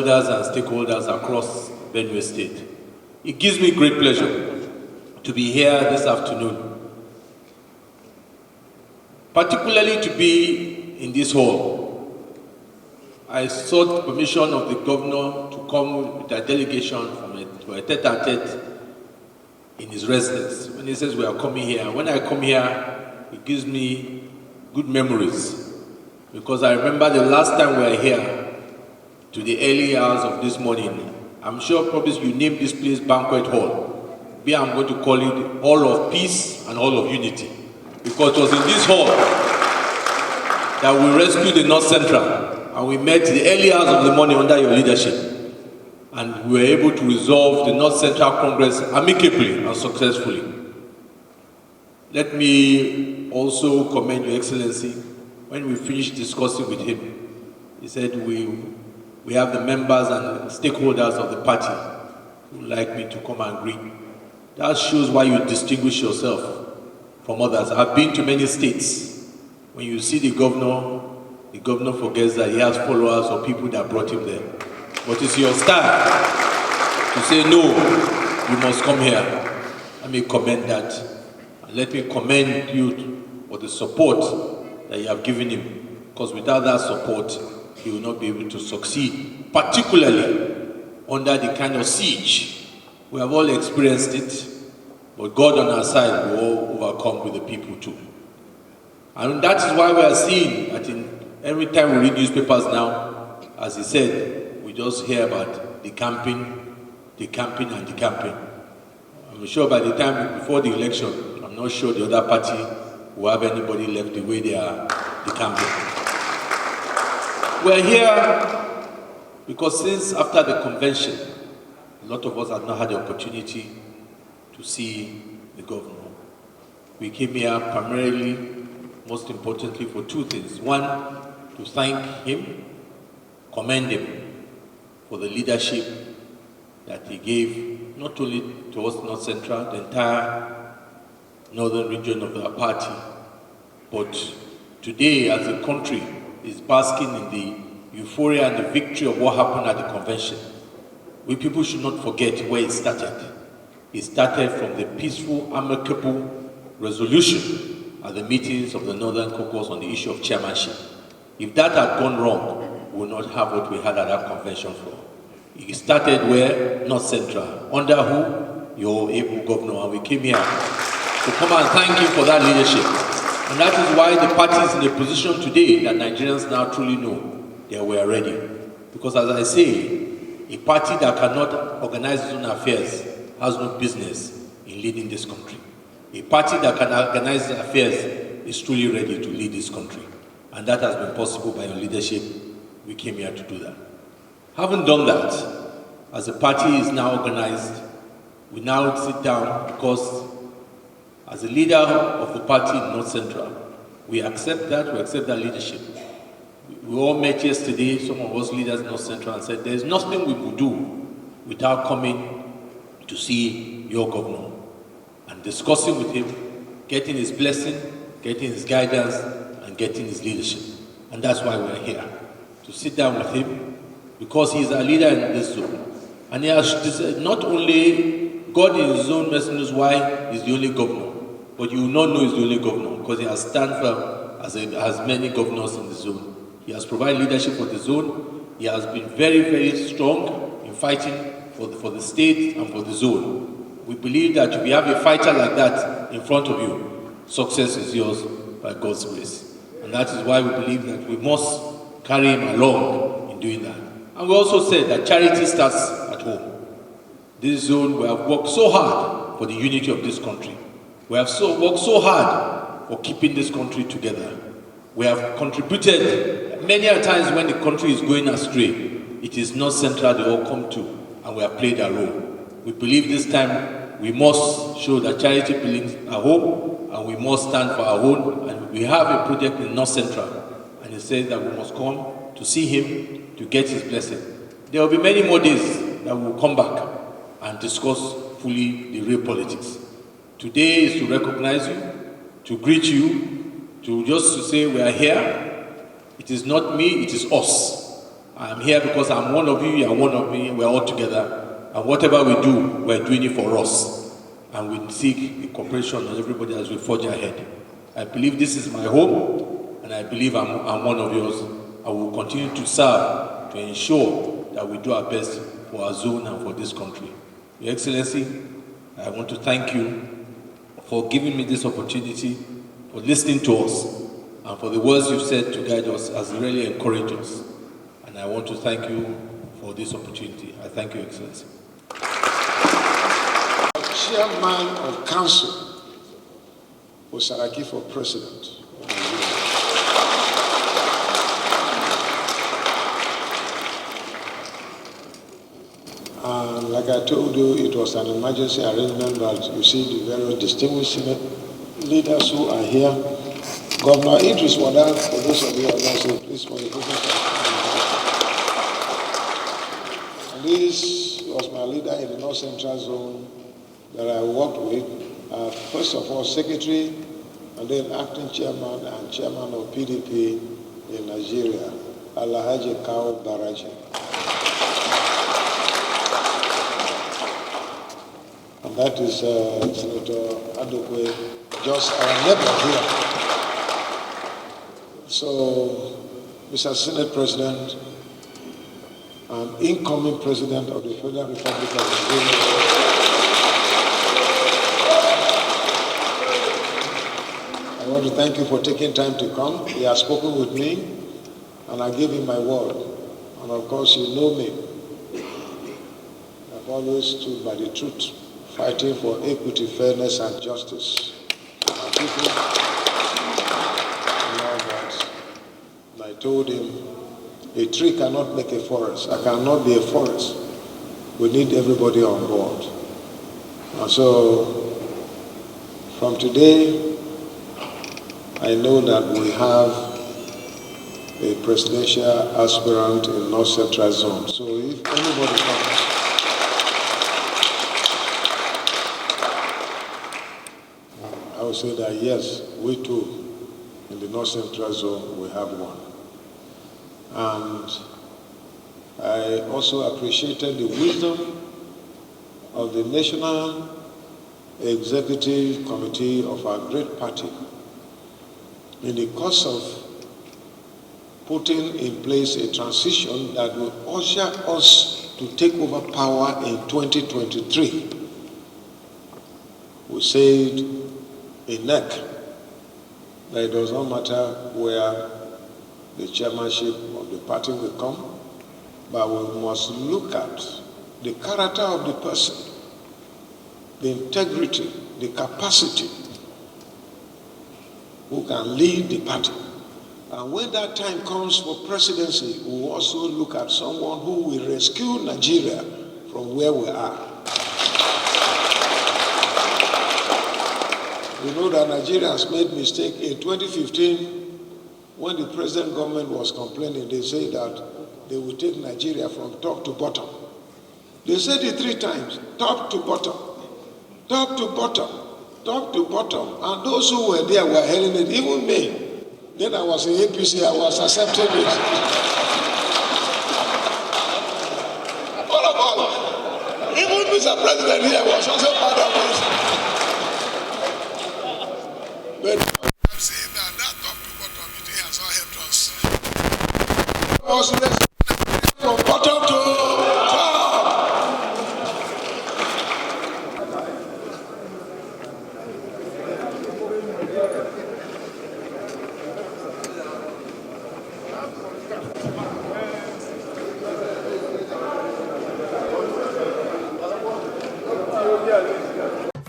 elders and stakeholders across Benue State. It gives me great pleasure to be here this afternoon, particularly to be in this hall. I sought permission of the governor to come with a delegation to a tete-a-tete in his residence. When he says we are coming here, when I come here, it gives me good memories, because I remember the last time we were here, to the early hours of this morning. I'm sure probably you named this place Banquet Hall. I'm going to call it Hall of Peace and Hall of Unity, because it was in this hall that we rescued the North Central, and we met the early hours of the morning under your leadership, and we were able to resolve the North Central Congress amicably and successfully. Let me also commend Your Excellency. When we finished discussing with him, he said we have the members and stakeholders of the party who would like me to come and greet. That shows why you distinguish yourself from others. I've been to many states. When you see the governor forgets that he has followers or people that brought him there. But it's your style to say, no, you must come here. Let me commend that. And let me commend you for the support that you have given him. Because without that support, he will not be able to succeed, particularly under the kind of siege. We have all experienced it, but God on our side will all overcome with the people too. And that is why we are seeing that every time we read newspapers now, as he said, we just hear about the camping, and the camping. I'm sure by the time before the election, I'm not sure the other party will have anybody left the way they are decamping. We're here because since after the convention, a lot of us have not had the opportunity to see the governor. We came here primarily, most importantly, for two things. One, to thank him, commend him for the leadership that he gave, not only to us North Central, the entire northern region of our party, but today as a country is basking in the euphoria and the victory of what happened at the convention. We people should not forget where it started. It started from the peaceful, amicable resolution at the meetings of the Northern Caucus on the issue of chairmanship. If that had gone wrong, we would not have what we had at that convention floor. It started where? North Central. Under who? Your able governor. And we came here to come and thank him for that leadership. And that is why the party is in a position today that Nigerians now truly know that we are ready. Because as I say, a party that cannot organize its own affairs has no business in leading this country. A party that can organize its affairs is truly ready to lead this country. And that has been possible by your leadership. We came here to do that. Having done that, as the party is now organized, we now sit down because as a leader of the party in North Central, we accept that leadership. We all met yesterday, some of us leaders in North Central, and said there's nothing we could do without coming to see your governor and discussing with him, getting his blessing, getting his guidance, and getting his leadership. And that's why we're here, to sit down with him, because he's a leader in this zone. And he has not only God in his own mercy knows why he's the only governor, but you will not know he's the only governor, because he has stand firm as many governors in the zone. He has provided leadership for the zone. He has been very, very strong in fighting for the state and for the zone. We believe that if you have a fighter like that in front of you, success is yours by God's grace. And that is why we believe that we must carry him along in doing that. And we also said that charity starts at home. This zone, we have worked so hard for the unity of this country. We have worked so hard for keeping this country together. We have contributed many a times when the country is going astray. It is North Central they all come to, and we have played our role. We believe this time we must show that charity belongs at home, and we must stand for our own. And we have a project in North Central, and it says that we must come to see him, to get his blessing. There will be many more days that we will come back and discuss fully the real politics. Today is to recognize you, to greet you, to say we are here. It is not me, it is us. I'm here because I'm one of you, you're one of me, we're all together. And whatever we do, we're doing it for us. And we seek the cooperation of everybody as we forge ahead. I believe this is my home, and I believe I'm one of yours. I will continue to serve to ensure that we do our best for our zone and for this country. Your Excellency, I want to thank you for giving me this opportunity, for listening to us, and for the words you've said to guide us has really encouraged us. And I want to thank you for this opportunity. I thank you, Excellency. Chairman of Council for Saraki for President. And like I told you, it was an emergency arrangement, but you see the very distinguished leaders who are here. Governor Idris Wada, for those of you who are not saying, please for your presence. And this was my leader in the North Central Zone that I worked with. First of all, Secretary, and then Acting Chairman and Chairman of PDP in Nigeria, Alhaji Kawu Baraje. And that is Senator Adokwe, just our neighbor here. So, Mr. Senate President and incoming President of the Federal Republic of Nigeria, I want to thank you for taking time to come. He has spoken with me, and I gave him my word. And of course, you know me. I've always stood by the truth, fighting for equity, fairness, and justice for my people. And all that. And I told him, a tree cannot make a forest. I cannot be a forest. We need everybody on board. And so, from today, I know that we have a presidential aspirant in North Central Zone. So if anybody comes, I would say that yes, we too, in the North Central Zone, we have one. And I also appreciated the wisdom of the National Executive Committee of our great party in the course of putting in place a transition that will usher us to take over power in 2023. We said in NEC that it does not matter where the chairmanship of the party will come, but we must look at the character of the person, the integrity, the capacity, who can lead the party. And when that time comes for presidency, we will also look at someone who will rescue Nigeria from where we are. We know that Nigeria has made mistake. In 2015, when the present government was complaining, they said that they would take Nigeria from top to bottom. They said it 3 times, top to bottom, top to bottom, top to bottom. And those who were there were hailing it, even me. Then I was in APC, I was accepting it. All. Even Mr. President here was also part of it. But I'm saying that top to bottom, it has all helped us. Was from bottom to top.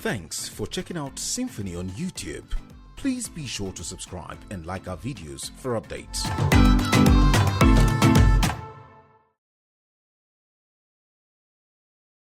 Thanks for checking out SYMFONI on YouTube. Please be sure to subscribe and like our videos for updates.